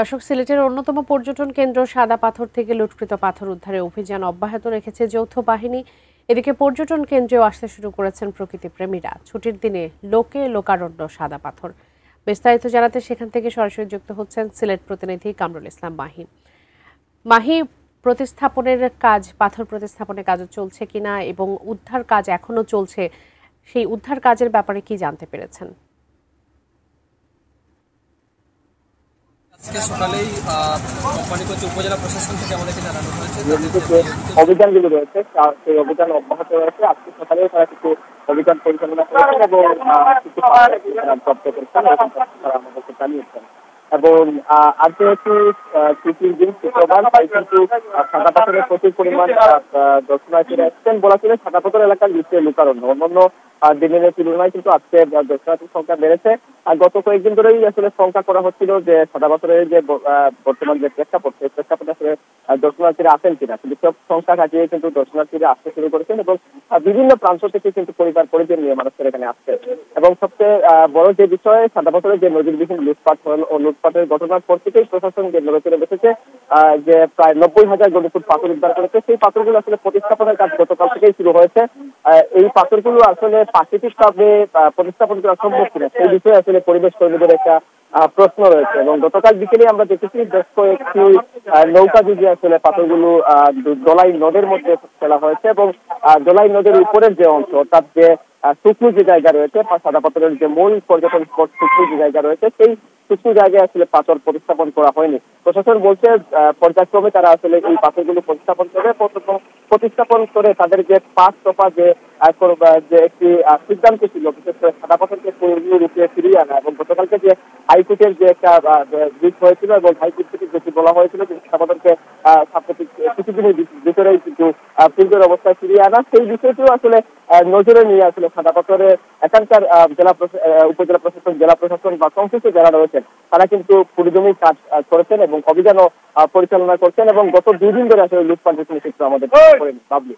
দর্শক, সিলেটের অন্যতম পর্যটন কেন্দ্র সাদা পাথর থেকে লুটকৃত পাথর উদ্ধারে অভিযান অব্যাহত রেখেছে যৌথ বাহিনী। এদিকে পর্যটন কেন্দ্রেও আসতে শুরু করেছেন প্রকৃতিপ্রেমীরা। ছুটির দিনে লোকে লোকারণ্য সাদা পাথর। বিস্তারিত জানাতে সেখান থেকে সরাসরি যুক্ত হচ্ছেন সিলেট প্রতিনিধি কামরুল ইসলাম মাহি। মাহি, প্রতিস্থাপনের কাজ, পাথর প্রতিস্থাপনের কাজও চলছে কিনা এবং উদ্ধার কাজ এখনো চলছে, সেই উদ্ধার কাজের ব্যাপারে কি জানতে পেরেছেন? আজকে সকালেই কোম্পানিগঞ্জ উপজেলা প্রশাসন থেকে আমাদেরকে জানানো হয়েছে অভিযানগুলো রয়েছে সেই অভিযান অব্যাহত রয়েছে। আজকে সকালেও তারা কিছু অভিযান পরিচালনা করেছেন এবং কিছু জব্দ করেছেন এবং তারা আমাদেরকে জানিয়েছেন। এবং আজ যেহেতু ছুটির দিন, শুক্রবার, তাই কিন্তু সাদা পাথরের প্রচুর পরিমাণ দর্শনার্থীরা এসেছেন বলা চলে। সাদা পাথর এলাকার নিচে লুকারণ্য অন্যান্য দিনের তুলনায় কিন্তু আজকে দর্শনার্থীর সংখ্যা বেড়েছে। আর গত কয়েকদিন ধরেই আসলে সংখ্যা করা হচ্ছিল যে সাদা পাথরের যে বর্তমান যে প্রেক্ষাপট, সেই প্রেক্ষাপটে আসলে দর্শনার্থীরা আসেন কিনা, কিন্তু সব সংখ্যা কাটিয়ে কিন্তু দর্শনার্থীরা আসতে শুরু করেছেন এবং বিভিন্ন প্রান্ত থেকে কিন্তু পরিবার পরিজন নিয়ে মানুষের এখানে আসছে। এবং সবচেয়ে বড় যে বিষয়, সাদা পাথরের যে নজিরবিহীন লুটপাটের ঘটনার পর থেকেই প্রশাসন যে নজর করে বসেছে, যে প্রায় 90,000 ঘনফুট পাথর উদ্ধার করেছে। সেই পাথরগুলো আসলে প্রতিস্থাপনের কাজ গতকাল থেকেই শুরু হয়েছে। এই পাথরগুলো আসলে প্রাকৃতিকভাবে প্রতিস্থাপন করা সম্ভব কিনা, সেই বিষয়ে আসলে পরিবেশ কর্মীদের একটা প্রশ্ন রয়েছে। এবং গতকাল বিকেলে আমরা দেখেছি বেশ কয়েকটি নৌকা দিয়ে আসলে পাথরগুলো দোলাই নদের মধ্যে ফেলা হয়েছে এবং দোলাই নদের উপরের যে অংশ, অর্থাৎ যে শুকনো যে জায়গা রয়েছে, সাদা পাথরের যে মূল পর্যটন স্পট শুকনো যে জায়গা রয়েছে, সেই শুকনো জায়গায় আসলে পাথর প্রতিস্থাপন করা হয়নি। প্রশাসন বলছে পর্যায়ক্রমে তারা আসলে এই পাথরগুলো প্রতিস্থাপন করবে। প্রতিস্থাপন করে তাদের যে 5 দফা যে একটি সিদ্ধান্ত ছিল, বিশেষ করে সাদা পাথরকে রূপে ফিরিয়ে আনা, এবং গতকালকে যে হাইকোর্টের যে একটা দিক হয়েছিল এবং হাইকোর্ট থেকে যেটি বলা হয়েছিল যে সাদা পাথরকে সাম্প্রতিক কিছুদিনের ভিতরেই কিন্তু পূর্বের অবস্থায় ফিরিয়ে আনা, সেই বিষয়টিও আসলে নজরে নিয়ে আসলে সাদা পাথরের এখানকার উপজেলা প্রশাসন, জেলা প্রশাসন বা সংশ্লিষ্ট যারা রয়েছেন তারা কিন্তু পরিজমির কাজ করেছেন এবং অভিযানও পরিচালনা করছেন। এবং গত 2 দিন ধরে আসলে লুটপাটের কোনো চিত্র আমাদের বাবলি